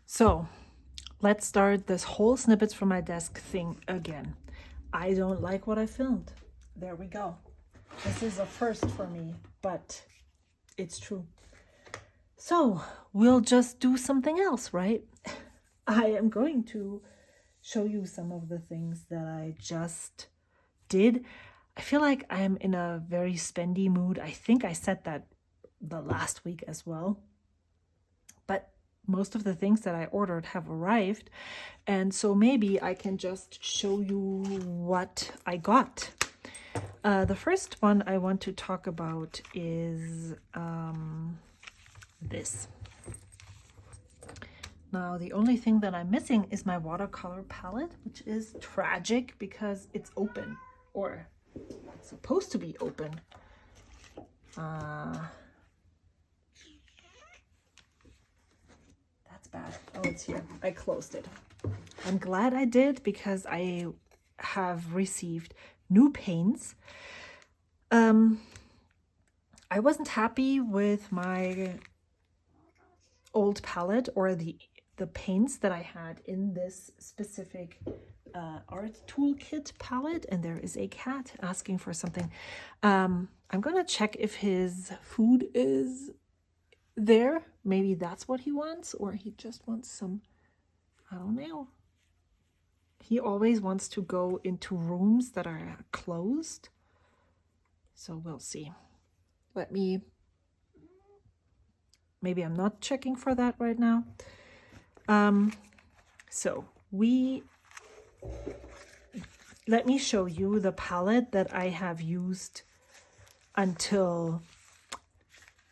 So let's start this whole snippets from my desk thing again. I don't like what I filmed. There we go. This is a first for me, but it's true. So we'll just do something else, right? I am going to show you some of the things that I just did. I feel like I'm in a very spendy mood. I think I said that the last week as well. But most of the things that I ordered have arrived. And so maybe I can just show you what I got. The first one I want to talk about is this. Now, the only thing that I'm missing is my watercolor palette, which is tragic because it's open, or it's supposed to be open. That's bad. Oh, it's here. I closed it. I'm glad I did because I have received new paints. I wasn't happy with my old palette or the paints that I had in this specific art toolkit palette, and there is a cat asking for something. I'm gonna check if his food is there. Maybe that's what he wants, or he just wants some, I don't know. He always wants to go into rooms that are closed, so we'll see. Maybe I'm not checking for that right now. Let me show you the palette that I have used until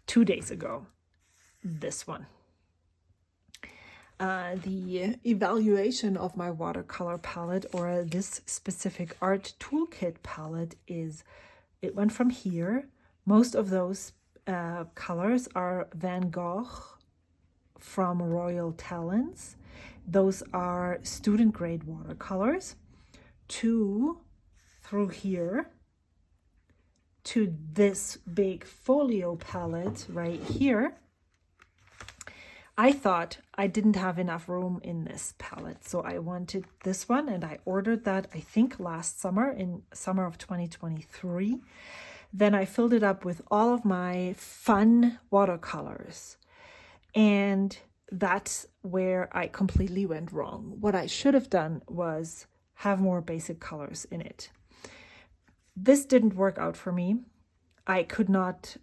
2 days ago. This one. The evaluation of my watercolor palette, or this specific art toolkit palette, is it went from here. Most of those colors are Van Gogh from Royal Talents. Those are student grade watercolors. Through here to this big folio palette right here. I thought I didn't have enough room in this palette, so I wanted this one, and I ordered that, I think, last summer, in summer of 2023. Then I filled it up with all of my fun watercolors, and that's where I completely went wrong. What I should have done was have more basic colors in it. This didn't work out for me. I could not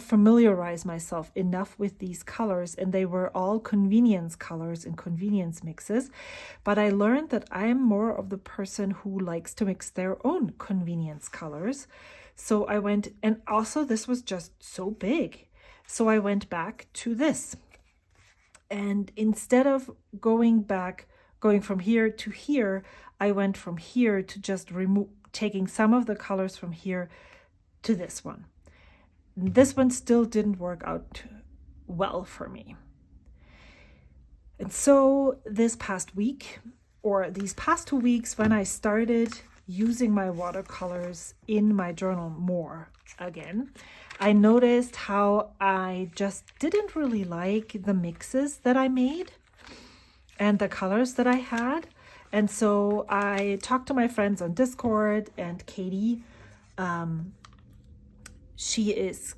familiarize myself enough with these colors, and they were all convenience colors and convenience mixes. But I learned that I'm more of the person who likes to mix their own convenience colors. So I went, and also this was just so big. So I went back to this. And instead of going from here to here, I went from here to just taking some of the colors from here to this one. This one still didn't work out well for me. And so this past week, or these past 2 weeks, when I started using my watercolors in my journal more again, I noticed how I just didn't really like the mixes that I made and the colors that I had. And so I talked to my friends on Discord, and Katie, she is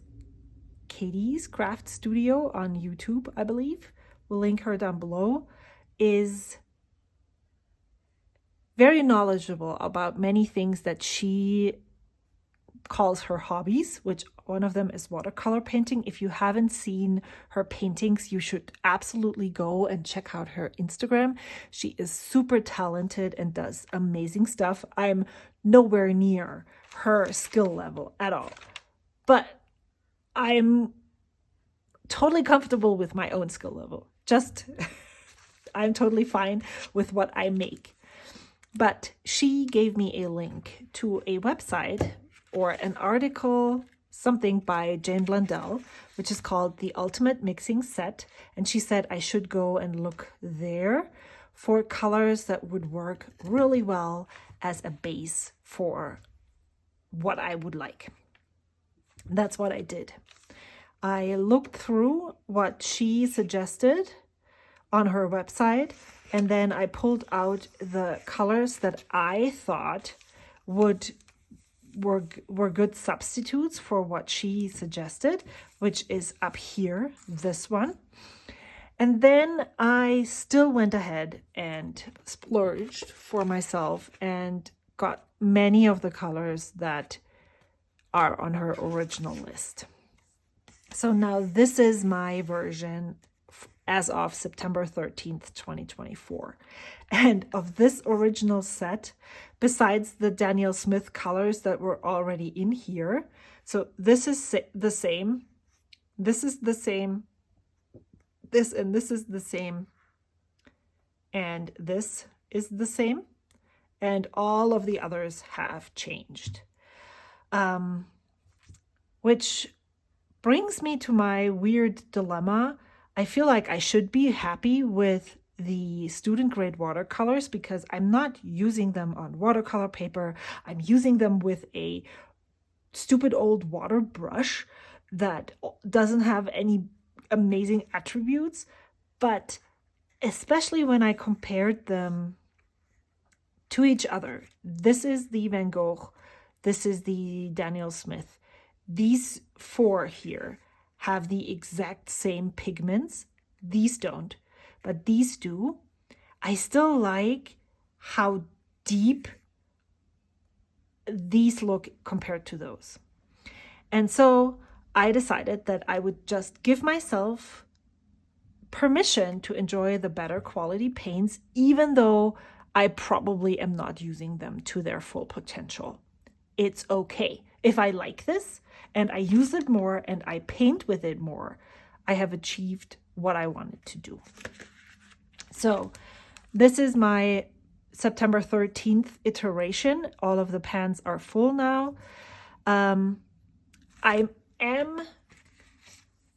Katie's Craft Studio on YouTube, I believe. We'll link her down below. Is very knowledgeable about many things that she calls her hobbies, which one of them is watercolor painting. If you haven't seen her paintings, you should absolutely go and check out her Instagram. She is super talented and does amazing stuff. I'm nowhere near her skill level at all, but I'm totally comfortable with my own skill level. I'm totally fine with what I make. But she gave me a link to a website or an article, something by Jane Blundell, which is called The Ultimate Mixing Set. And she said I should go and look there for colors that would work really well as a base for what I would like. That's what I did. I looked through what she suggested on her website, and then I pulled out the colors that I thought were good substitutes for what she suggested, which is up here, this one. And then I still went ahead and splurged for myself and got many of the colors that are on her original list. So now this is my version as of September 13th, 2024. And of this original set, besides the Daniel Smith colors that were already in here, so this is the same, this is the same, this and this is the same, and this is the same, and all of the others have changed. Which brings me to my weird dilemma. I feel like I should be happy with the student grade watercolors because I'm not using them on watercolor paper. I'm using them with a stupid old water brush that doesn't have any amazing attributes. But especially when I compared them to each other, this is the Van Gogh, this is the Daniel Smith. These four here have the exact same pigments. These don't, but these do. I still like how deep these look compared to those. And so I decided that I would just give myself permission to enjoy the better quality paints, even though I probably am not using them to their full potential. It's okay. If I like this and I use it more and I paint with it more, I have achieved what I wanted to do. So this is my September 13th iteration. All of the pans are full now. I am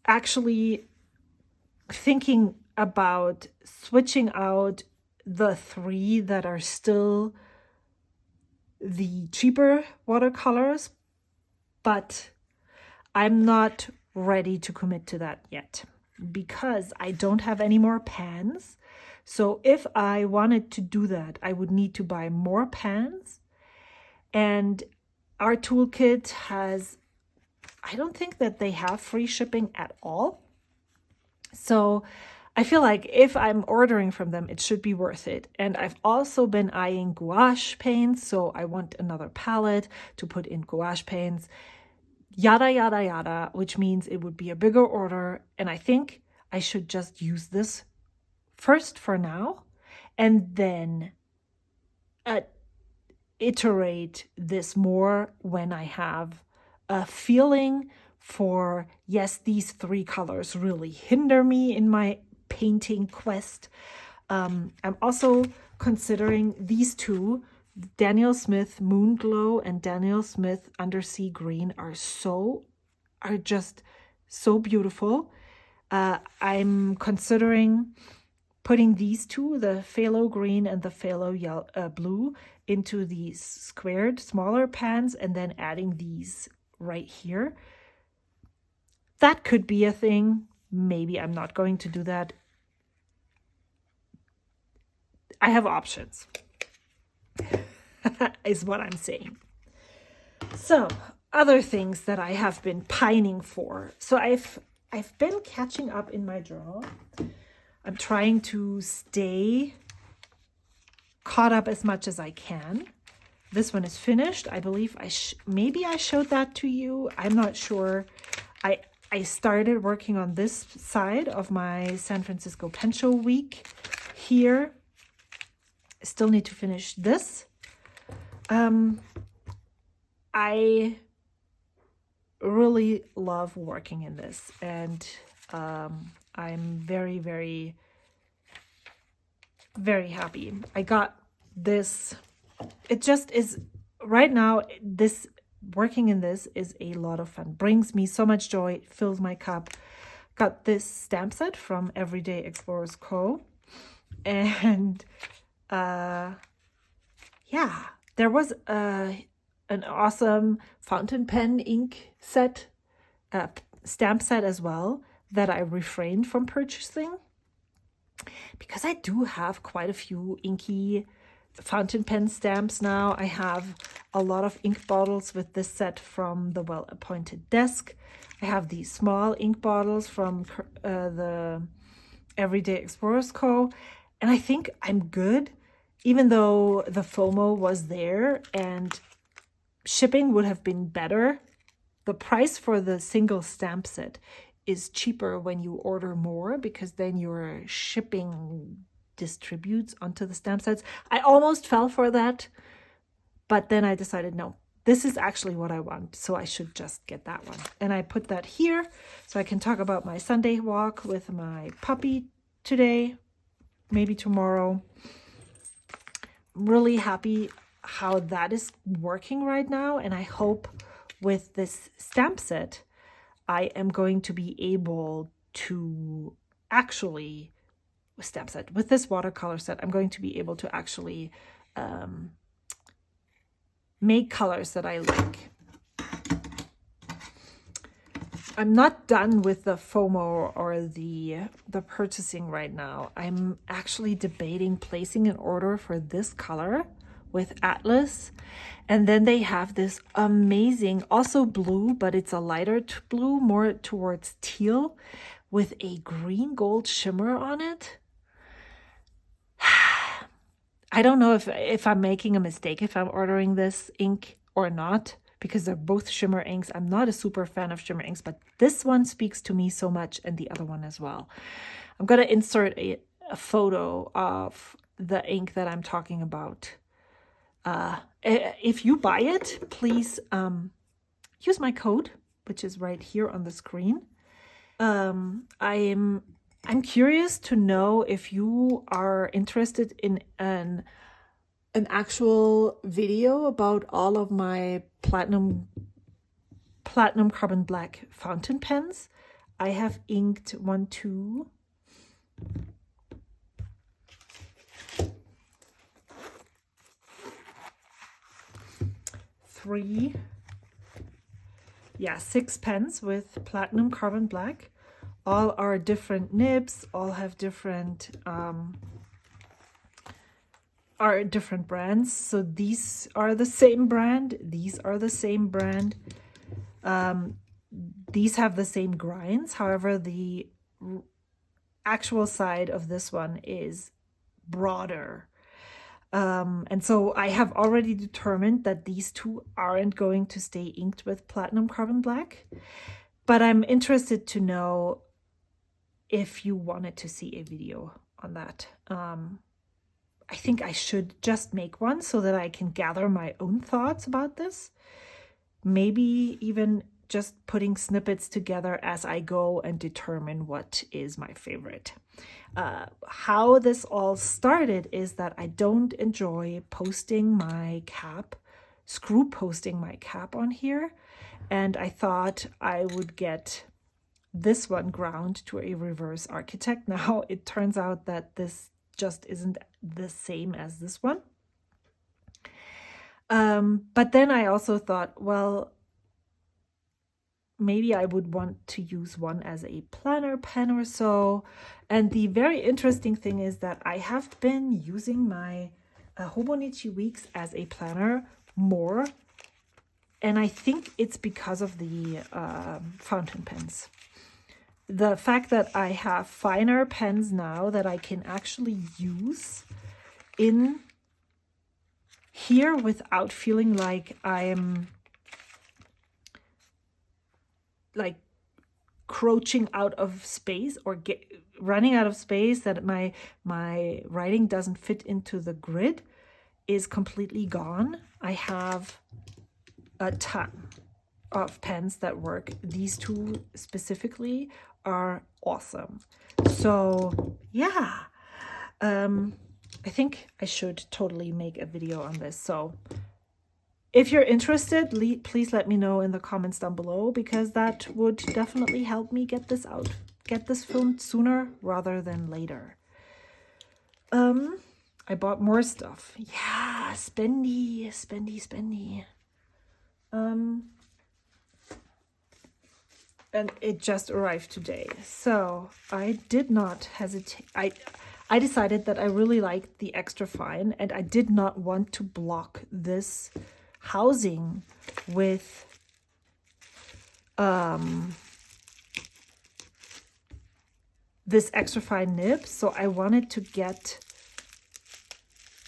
actually thinking about switching out the three that are still the cheaper watercolors, but I'm not ready to commit to that yet because I don't have any more pans. So if I wanted to do that, I would need to buy more pans. And our toolkit has, I don't think that they have free shipping at all. So I feel like if I'm ordering from them, it should be worth it. And I've also been eyeing gouache paints, so I want another palette to put in gouache paints, yada, yada, yada, which means it would be a bigger order. And I think I should just use this first for now, and then iterate this more when I have a feeling for, yes, these three colors really hinder me in my painting quest. I'm also considering these two, Daniel Smith Moonglow and Daniel Smith Undersea Green are just so beautiful. I'm considering putting these two, the phthalo green and the phthalo blue, into these squared smaller pans and then adding these right here. That could be a thing. Maybe I'm not going to do that. I have options, is what I'm saying. So, other things that I have been pining for. So I've been catching up in my journal. I'm trying to stay caught up as much as I can. This one is finished. I believe maybe I showed that to you. I'm not sure. I started working on this side of my San Francisco Pen Show week here. I still need to finish this. I really love working in this, and I'm very, very, very happy. I got this. It just is right now. This working in this is a lot of fun. Brings me so much joy. It fills my cup. Got this stamp set from Everyday Explorers Co. And yeah, there was an awesome fountain pen ink set, stamp set as well that I refrained from purchasing, because I do have quite a few inky fountain pen stamps now. I have a lot of ink bottles with this set from the Well Appointed Desk. I have these small ink bottles from the Everyday Explorers Co. And I think I'm good, even though the FOMO was there and shipping would have been better. The price for the single stamp set is cheaper when you order more, because then your shipping distributes onto the stamp sets. I almost fell for that, but then I decided, no, this is actually what I want, so I should just get that one. And I put that here so I can talk about my Sunday walk with my puppy today, maybe tomorrow. I'm really happy how that is working right now, and I hope with this stamp set I am going to be able to actually, with this watercolor set, I'm going to be able to actually make colors that I like. I'm not done with the FOMO or the purchasing right now. I'm actually debating placing an order for this color with Atlas. And then they have this amazing, also blue, but it's a lighter blue, more towards teal, with a green gold shimmer on it. I don't know if I'm making a mistake if I'm ordering this ink or not, because they're both shimmer inks. I'm not a super fan of shimmer inks, but this one speaks to me so much, and the other one as well. I'm going to insert a photo of the ink that I'm talking about. If you buy it, please use my code, which is right here on the screen. I'm curious to know if you are interested in an actual video about all of my platinum carbon black fountain pens. I have inked 1, 2, 3, 6 pens with platinum carbon black. All are different nibs, all have different brands. So these are the same brand, these are the same brand. These have the same grinds. However, the actual side of this one is broader. And so I have already determined that these two aren't going to stay inked with platinum carbon black, but I'm interested to know if you wanted to see a video on that. I think I should just make one so that I can gather my own thoughts about this. Maybe even just putting snippets together as I go and determine what is my favorite. How this all started is that I don't enjoy posting my cap, screw posting my cap on here. And I thought I would get this one ground to a reverse architect. Now it turns out that this just isn't the same as this one. But then I also thought, well, maybe I would want to use one as a planner pen or so. And the very interesting thing is that I have been using my Hobonichi Weeks as a planner more. And I think it's because of the fountain pens. The fact that I have finer pens now that I can actually use in here without feeling like I'm like crouching out of space or running out of space, that my writing doesn't fit into the grid, is completely gone. I have a ton of pens that work. These two specifically are awesome. So yeah, I think I should totally make a video on this. So if you're interested, please let me know in the comments down below, because that would definitely help me get this out, get this filmed sooner rather than later. I bought more stuff. Yeah, spendy. and it just arrived today. So I did not hesitate. I decided that I really liked the extra fine, and I did not want to block this housing with this extra fine nib. So I wanted to get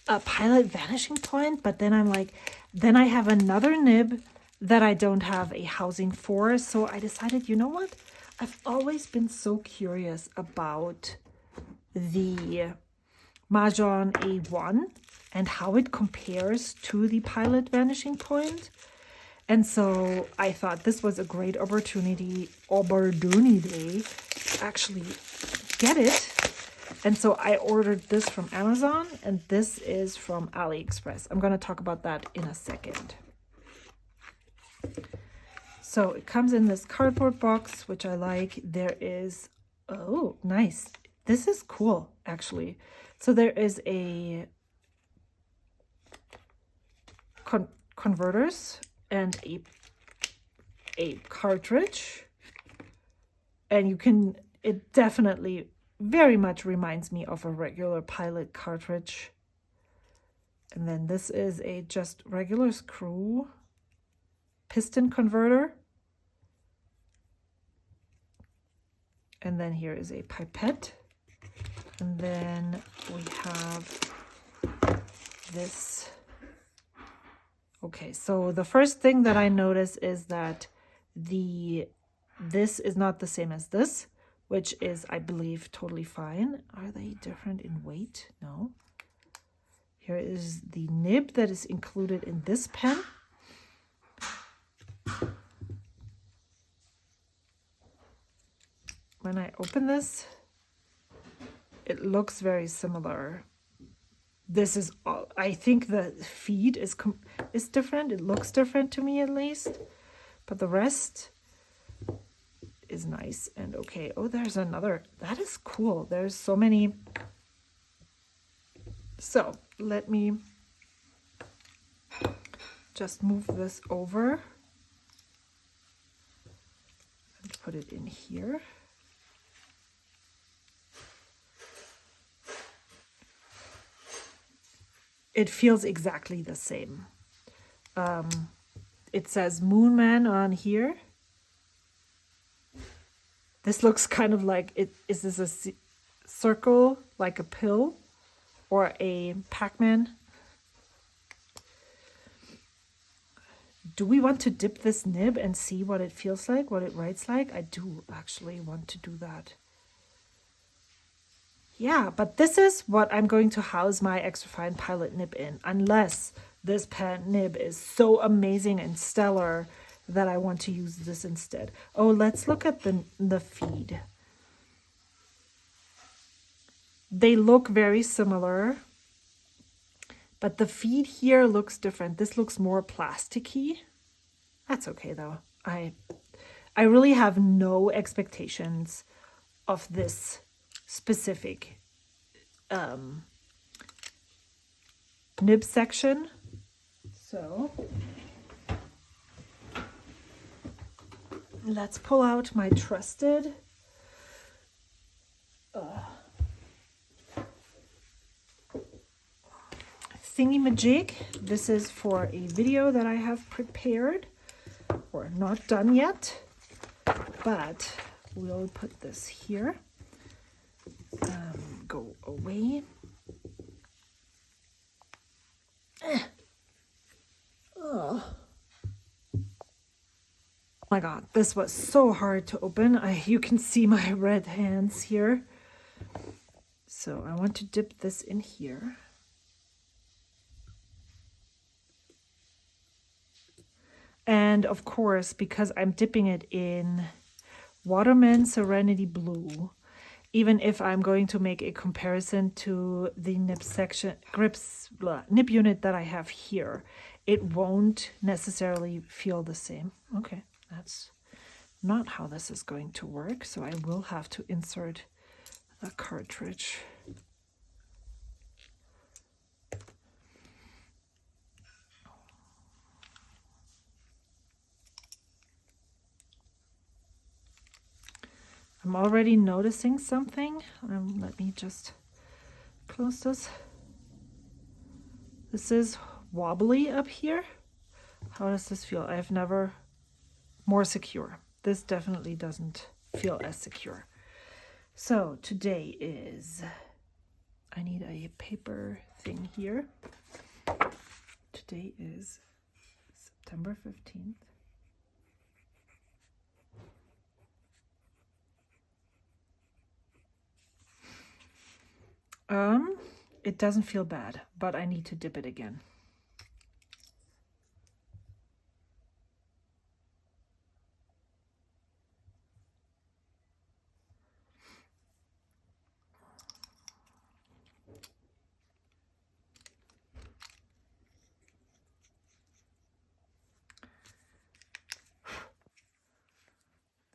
a pilot vanishing point, but then I'm like, then I have another nib that I don't have a housing for. So I decided, you know what? I've always been so curious about the Majohn A1 and how it compares to the pilot vanishing point. And so I thought this was a great opportunity to actually get it. And so I ordered this from Amazon, and this is from AliExpress. I'm going to talk about that in a second. So it comes in this cardboard box, which I like. There is, oh, nice. This is cool, actually. So there is a converters and a cartridge. And you can, it definitely very much reminds me of a regular pilot cartridge. And then this is a just regular screw piston converter. And then here is a pipette. And then we have this. Okay, so the first thing that I notice is that this is not the same as this, which is, I believe, totally fine. Are they different in weight? No. Here is the nib that is included in this pen. When I open this, it looks very similar. This is all, I think the feed is different. It looks different to me at least, but the rest is nice and okay. Oh, there's another. That is cool. There's so many. So let me just move this over and put it in here. It feels exactly the same. It says Moon Man on here. This looks kind of like, is this a circle, like a pill, or a Pac-Man? Do we want to dip this nib and see what it feels like, what it writes like? I do actually want to do that. Yeah, but this is what I'm going to house my extra fine pilot nib in, unless this pen nib is so amazing and stellar that I want to use this instead. Oh, let's look at the feed. They look very similar, but the feed here looks different. This looks more plasticky. That's okay though. I really have no expectations of this specific nib section. So let's pull out my trusted thingy-majig. This is for a video that I have prepared, or not done yet, but we'll put this here. Go away. Oh my god, this was so hard to open. You can see my red hands here. So I want to dip this in here. And of course, because I'm dipping it in Waterman Serenity Blue, even if I'm going to make a comparison to the nib section, nib unit that I have here, it won't necessarily feel the same. Okay, that's not how this is going to work. So I will have to insert the cartridge. I'm already noticing something. Let me just close this. This is wobbly up here. How does this feel? I've never more secure. This definitely doesn't feel as secure. So today is, I need a paper thing here. Today is September 15th. It doesn't feel bad, but I need to dip it again.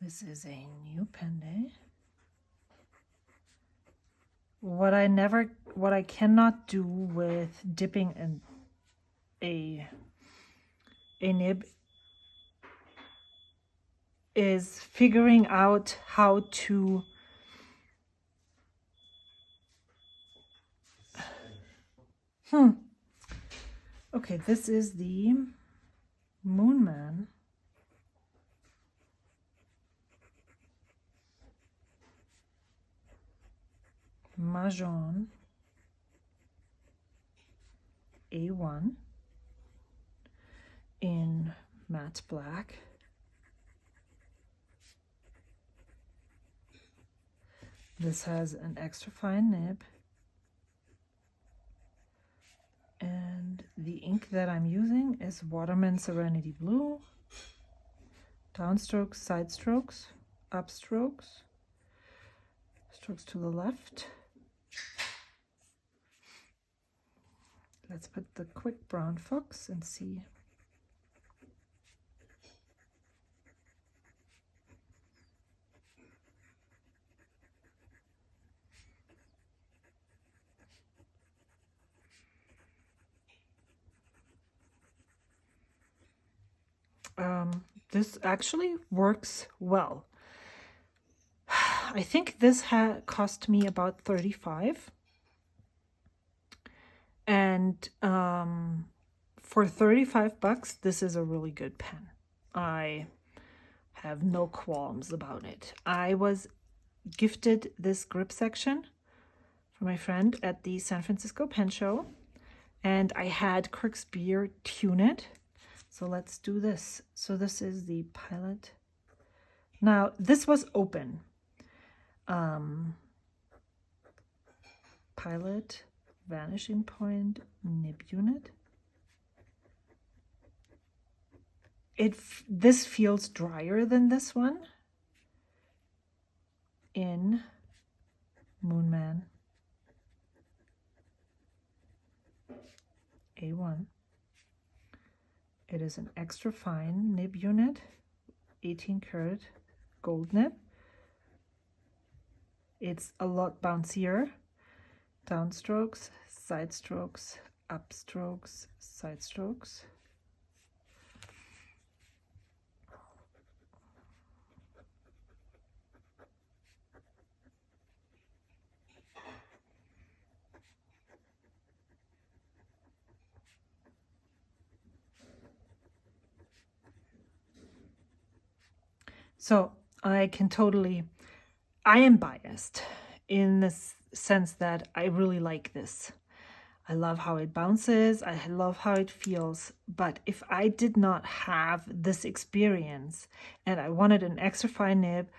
This is a new pen day. What I cannot do with dipping a nib is figuring out how to Okay, this is the Moonman. Majohn A1 in matte black. This has an extra fine nib, and the ink that I'm using is Waterman Serenity Blue. Downstrokes, side strokes, upstrokes, strokes to the left. Let's put the quick brown fox and see. This actually works well. I think this cost me about 35. And for 35 bucks, this is a really good pen. I have no qualms about it. I was gifted this grip section from my friend at the San Francisco Pen Show, and I had Kirkspear tune it. So let's do this. So this is the Pilot. Now, this was open. Pilot Vanishing Point nib unit. This feels drier than this one in Moonman A1. It is an extra fine nib unit, 18 karat gold nib. It's a lot bouncier. Downstrokes, side strokes, upstrokes, side strokes. So I am biased in the sense that I really like this. I love how it bounces. I love how it feels. But if I did not have this experience and I wanted an extra fine nib,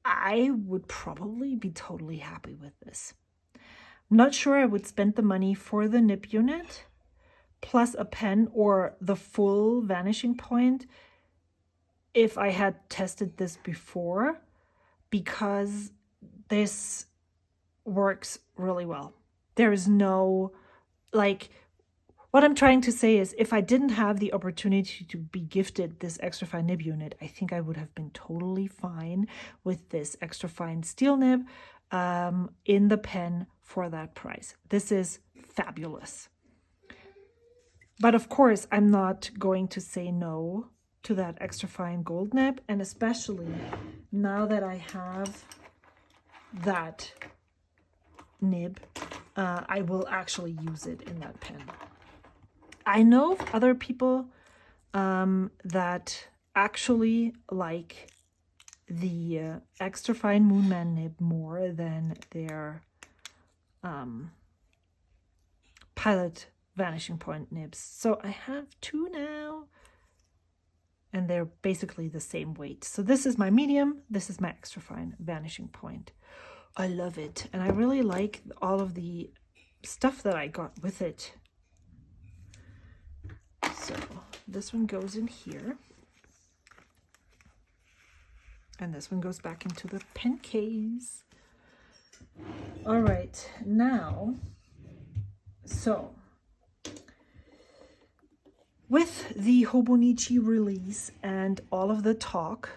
I would probably be totally happy with this. I'm not sure I would spend the money for the nib unit plus a pen or the full Vanishing Point if I had tested this before, because this works really well. There is no, like, what I'm trying to say is if I didn't have the opportunity to be gifted this extra fine nib unit, I think I would have been totally fine with this extra fine steel nib in the pen for that price. This is fabulous. But of course, I'm not going to say no to that extra fine gold nib, and especially now that I have that nib, I will actually use it in that pen. I know of other people that actually like the extra fine Moonman nib more than their Pilot vanishing point nibs. So I have two now, and they're basically the same weight. So this is my medium, this is my extra fine vanishing point. I love it, and I really like all of the stuff that I got with it. So this one goes in here, and this one goes back into the pen case. All right, now, so with the Hobonichi release and all of the talk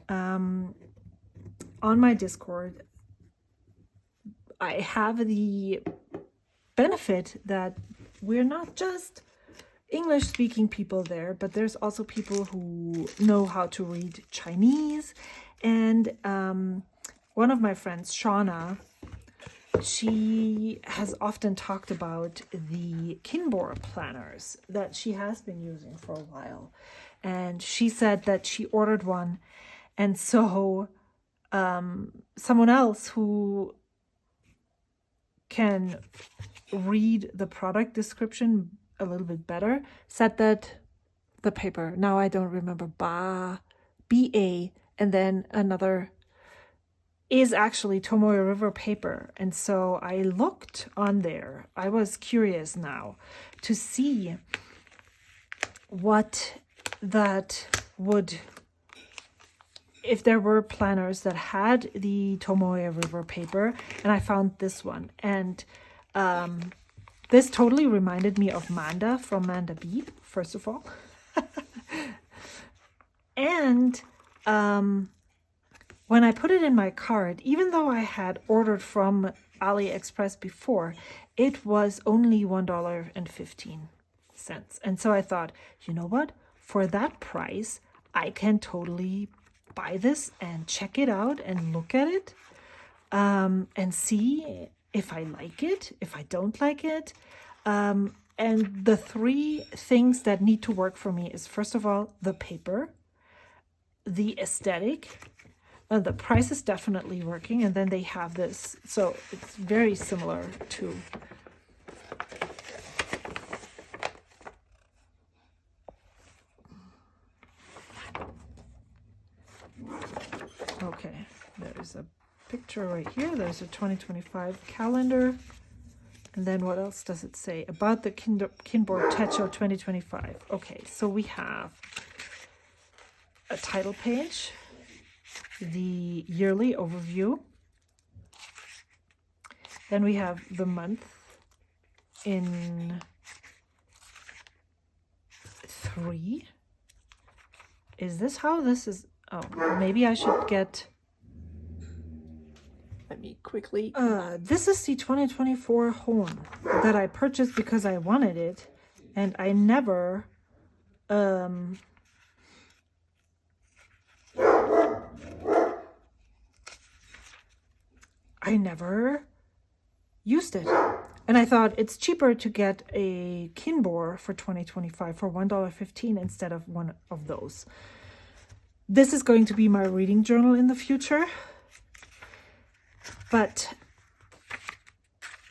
on my Discord, I have the benefit that we're not just English-speaking people there, but there's also people who know how to read Chinese. And one of my friends, Shauna, she has often talked about the Kinbor planners that she has been using for a while. And she said that she ordered one. And so someone else who can read the product description a little bit better said that the paper, now I don't remember, BA, and then another is actually Tomoe River paper. And so I looked on there. I was curious now to see what that would, if there were planners that had the Tomoe River paper, and I found this one. And this totally reminded me of Manda from Manda B, first of all. And when I put it in my cart, even though I had ordered from AliExpress before, it was only $1.15. And so I thought, you know what? For that price, I can totally buy this and check it out and look at it and see if I like it, if I don't like it. And the three things that need to work for me is, first of all, the paper, the aesthetic. The price is definitely working, and then they have this, so it's very similar to okay, there's a picture right here. There's a 2025 calendar, and then what else does it say about the Kinbor Techo 2025? Okay, so we have a title page, the yearly overview, then we have the month in 3. Is this how this is? Oh, maybe I should get, let me quickly, this is the 2024 horn that I purchased because I wanted it, and I never used it. And I thought it's cheaper to get a Kinbor for 2025 for $1.15 instead of one of those. This is going to be my reading journal in the future. But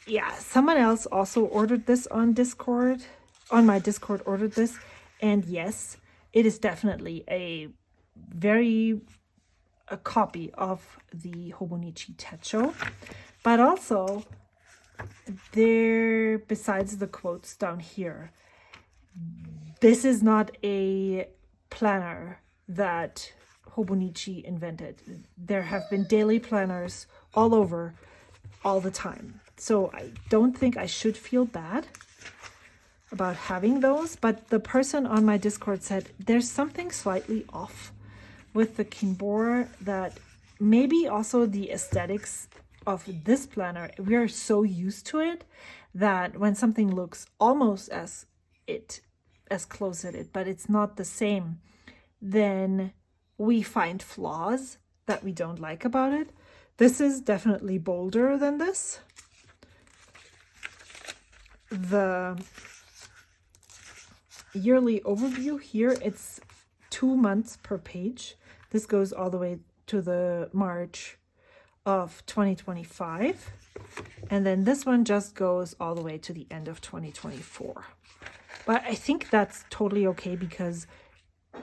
yeah, someone else also ordered this on Discord, on my Discord ordered this. And yes, it is definitely a copy of the Hobonichi Techo, but also there, besides the quotes down here, this is not a planner that Hobonichi invented. There have been daily planners all over all the time, so I don't think I should feel bad about having those. But the person on my Discord said there's something slightly off with the Kinbor, that maybe also the aesthetics of this planner, we are so used to it that when something looks almost as close at it, but it's not the same, then we find flaws that we don't like about it. This is definitely bolder than this. The yearly overview here, it's 2 months per page. This goes all the way to the March of 2025. And then this one just goes all the way to the end of 2024. But I think that's totally okay because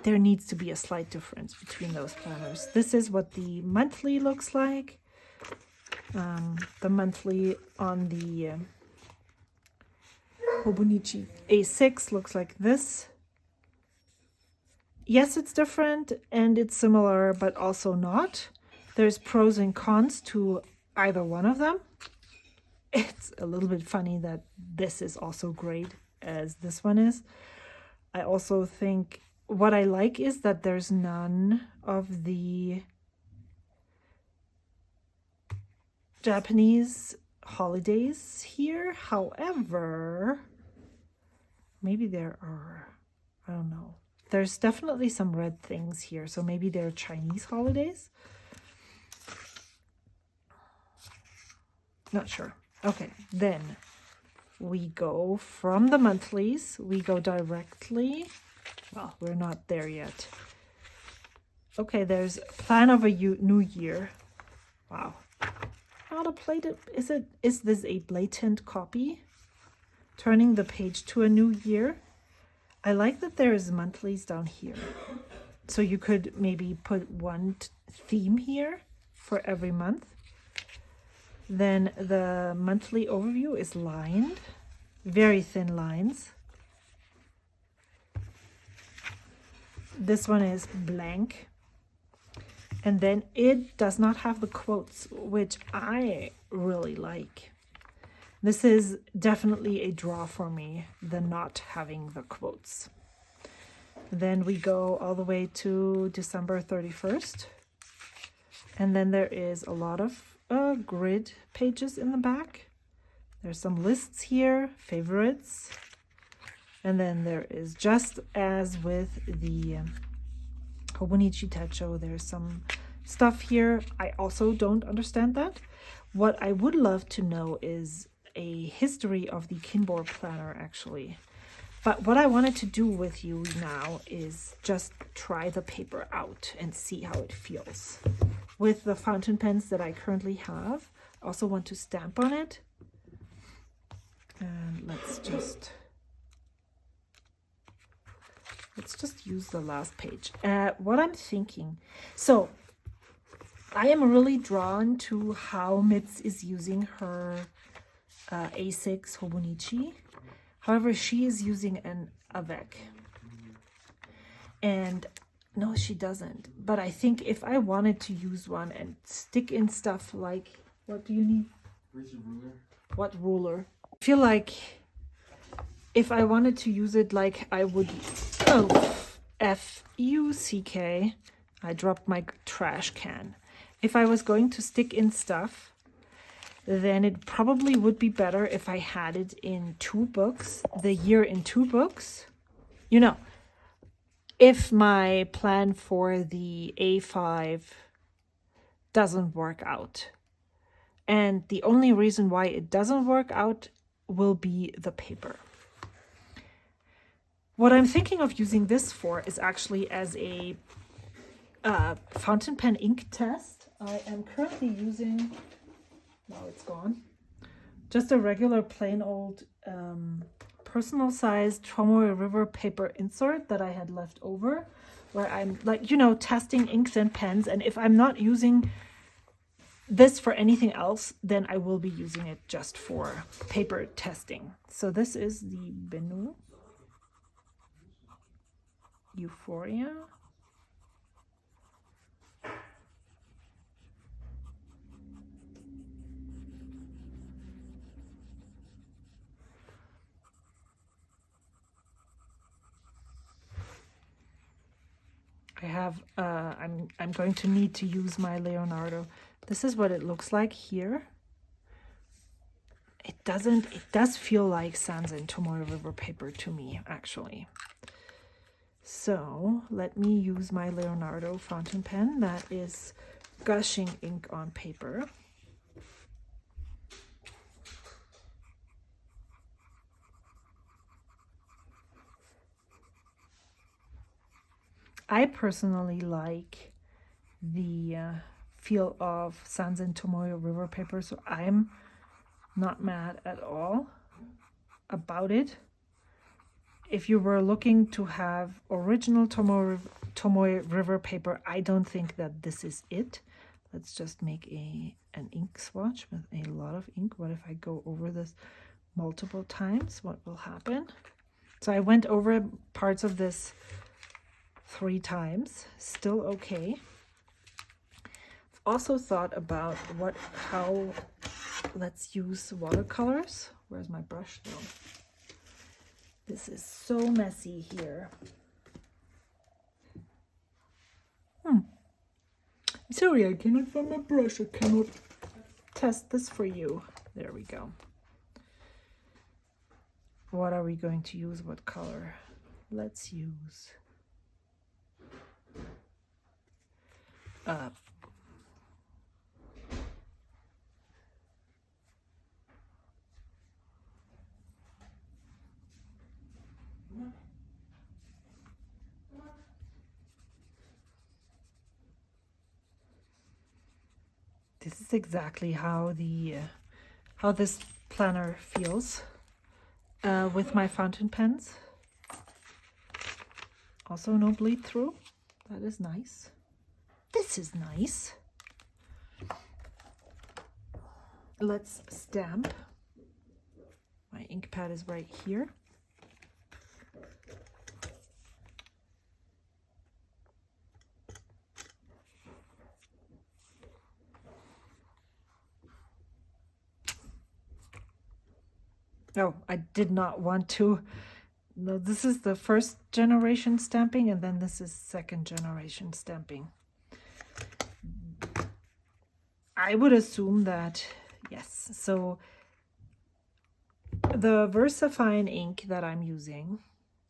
there needs to be a slight difference between those planners. This is what the monthly looks like. The monthly on the Majohn A6 looks like this. Yes, it's different and it's similar, but also not. There's pros and cons to either one of them. It's a little bit funny that this is also great as this one is. I also think what I like is that there's none of the Japanese holidays here. However, maybe there are, I don't know. There's definitely some red things here, so maybe they're Chinese holidays. Not sure. Okay, then we go from the monthlies, we go directly, well, we're not there yet. Okay, there's Plan of a New Year. Wow. Not a plated, is this a blatant copy? Turning the page to a new year. I like that there is monthlies down here. So you could maybe put one theme here for every month. Then the monthly overview is lined, very thin lines. This one is blank. And then it does not have the quotes, which I really like. This is definitely a draw for me, the not having the quotes. Then we go all the way to December 31st. And then there is a lot of grid pages in the back. There's some lists here, favorites. And then there is, just as with the Hobonichi Techo, there's some stuff here. I also don't understand that. What I would love to know is a history of the Kinbor planner, actually. But what I wanted to do with you now is just try the paper out and see how it feels. With the fountain pens that I currently have, I also want to stamp on it. And let's just use the last page. What I'm thinking, so I am really drawn to how Mitz is using her A6 Hobonichi. However, she is using an avec. And no, she doesn't. But I think if I wanted to use one and stick in stuff like, what do you need? Where's your ruler? What ruler? I feel like if I wanted to use it like I would, oh, F-U-C-K, I dropped my trash can. If I was going to stick in stuff, then it probably would be better if I had it in 2 books, the year in 2 books. You know, if my plan for the A5 doesn't work out. And the only reason why it doesn't work out will be the paper. What I'm thinking of using this for is actually as a fountain pen ink test. I am currently using, now it's gone, just a regular plain old personal size Tomoe River paper insert that I had left over, where I'm like, you know, testing inks and pens. And if I'm not using this for anything else, then I will be using it just for paper testing. So this is the Bennu Euphoria. I have, I'm going to need to use my Leonardo. This is what it looks like here. It does feel like Sanzen Tomoe River paper to me, actually. So let me use my Leonardo fountain pen that is gushing ink on paper. I personally like the feel of Sans and Tomoe River paper, so I'm not mad at all about it. If you were looking to have original Tomoe River paper, I don't think that this is it. Let's just make an ink swatch with a lot of ink. What if I go over this multiple times? What will happen? So I went over parts of this 3 times, still okay. I've also thought about how let's use watercolors. Where's my brush though? This is so messy here. I'm sorry, I cannot find my brush. I cannot test this for you. There we go. What are we going to use? What color? Let's use this is exactly how this planner feels with my fountain pens. Also no bleed through. That is nice. This is nice. Let's stamp. My ink pad is right here. Oh, I did not want to. No, this is the first generation stamping, and then this is second generation stamping. I would assume that, yes. So the VersaFine ink that I'm using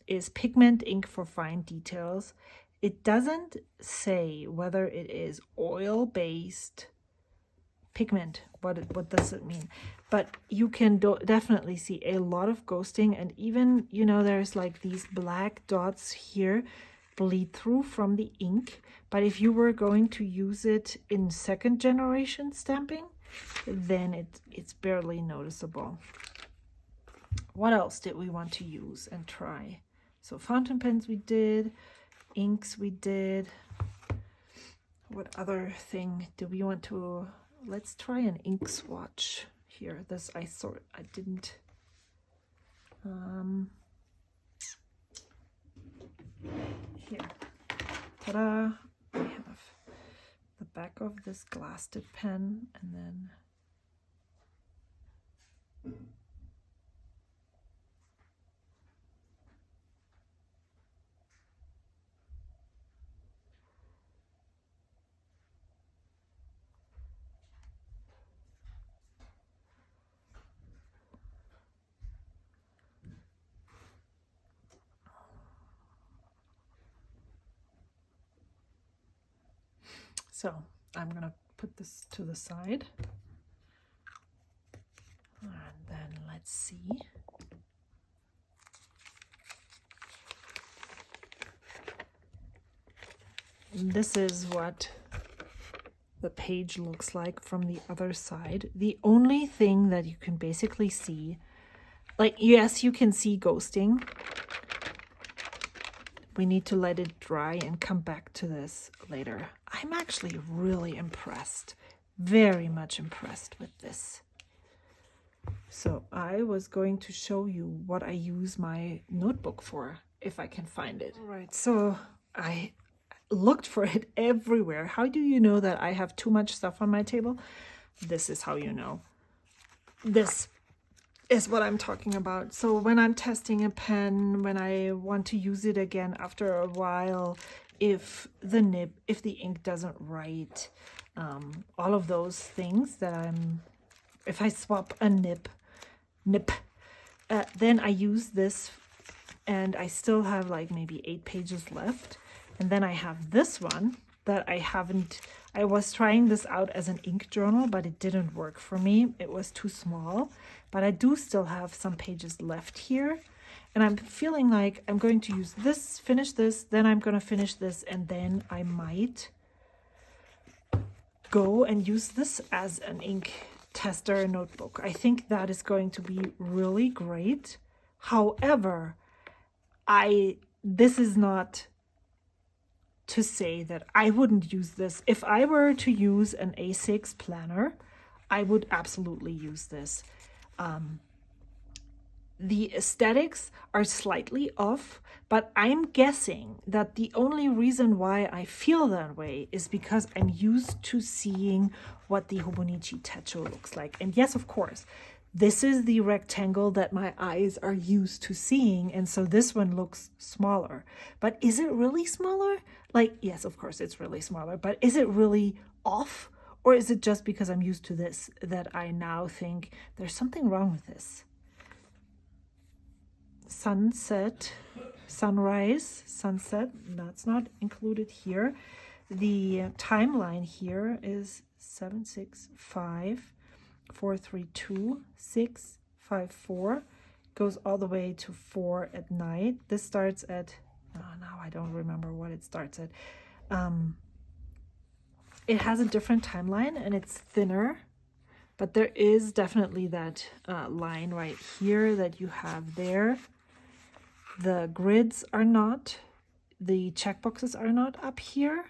is pigment ink for fine details. It doesn't say whether it is oil-based pigment. What does it mean? But you can definitely see a lot of ghosting, and even, you know, there's like these black dots here bleed through from the ink. But if you were going to use it in second generation stamping, then it's barely noticeable. What else did we want to use and try? So fountain pens we did, inks we did. What other thing do we want to? Let's try an ink swatch here. This I didn't here. Ta-da! I have the back of this glass tip pen, and then so I'm gonna put this to the side, and then let's see. This is what the page looks like from the other side. The only thing that you can basically see, like, yes, you can see ghosting. We need to let it dry and come back to this later. I'm actually really impressed, very much impressed with this. So I was going to show you what I use my notebook for, if I can find it. All right, so I looked for it everywhere. How do you know that I have too much stuff on my table? This is how you know. This is what I'm talking about. So when I'm testing a pen, when I want to use it again after a while, if the ink doesn't write, all of those things that if I swap a nib, then I use this, and I still have like maybe 8 pages left. And then I have this one that I was trying this out as an ink journal, but it didn't work for me. It was too small, but I do still have some pages left here. And I'm feeling like I'm going to use this, finish this, then I'm going to finish this, and then I might go and use this as an ink tester notebook. I think that is going to be really great. However, this is not to say that I wouldn't use this. If I were to use an A6 planner, I would absolutely use this. The aesthetics are slightly off, but I'm guessing that the only reason why I feel that way is because I'm used to seeing what the Hobonichi Techo looks like. And yes, of course, this is the rectangle that my eyes are used to seeing, and so this one looks smaller. But is it really smaller? Like, yes, of course it's really smaller, but is it really off? Or is it just because I'm used to this that I now think there's something wrong with this? Sunset, sunrise, sunset, that's not included here. The timeline here is 765 432 654, goes all the way to 4 at night. This starts at, oh, now I don't remember what it starts at. It has a different timeline and it's thinner, but there is definitely that line right here that you have there. The grids are not, the checkboxes are not up here.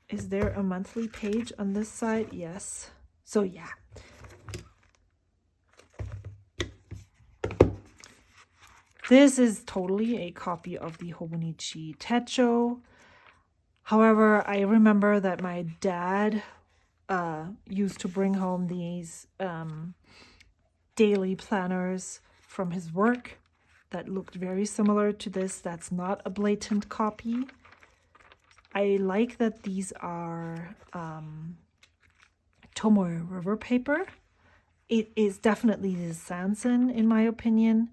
Is there a monthly page on this side? Yes. So yeah. This is totally a copy of the Hobonichi Techo. However, I remember that my dad used to bring home these daily planners from his work that looked very similar to this. That's not a blatant copy. I like that these are Tomoe River paper. It is definitely the Sanson in my opinion.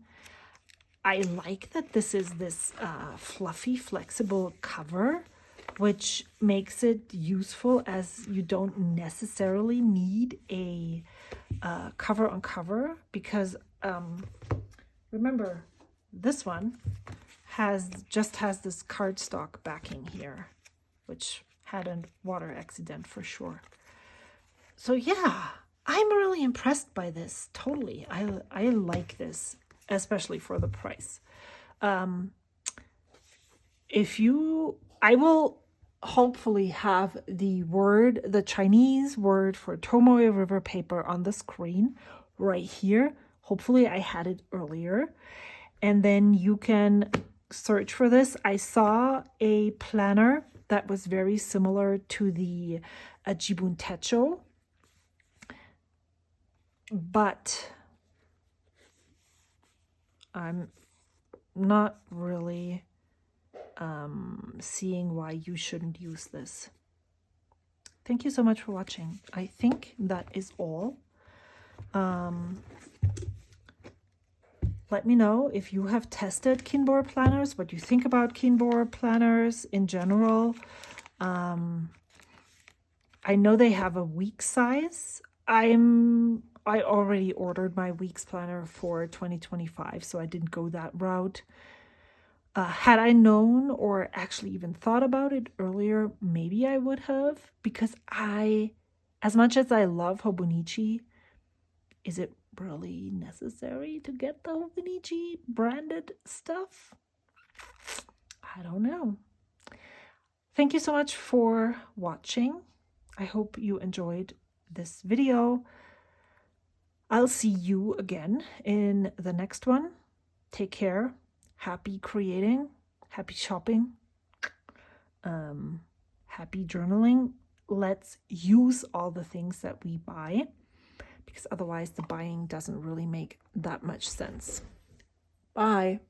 I like that this is this fluffy, flexible cover, which makes it useful as you don't necessarily need a cover on cover, because remember this one just has this cardstock backing here, which had a water accident for sure. So yeah, I'm really impressed by this. Totally. I like this, especially for the price. I will hopefully have the Chinese word for Tomoe River paper on the screen right here. Hopefully I had it earlier. And then you can search for this. I saw a planner that was very similar to the Jibun Techo, but I'm not really seeing why you shouldn't use this. Thank you so much for watching. I think that is all. Let me know if you have tested Kinbor planners, what you think about Kinbor planners in general. I know they have a week size. I already ordered my weeks planner for 2025, so I didn't go that route. Had I known or actually even thought about it earlier, maybe I would have, because as much as I love Hobonichi, is it really necessary to get the Hobonichi branded stuff? I don't know. Thank you so much for watching. I hope you enjoyed this video. I'll see you again in the next one. Take care. Happy creating, happy shopping, happy journaling. Let's use all the things that we buy, because otherwise the buying doesn't really make that much sense. Bye.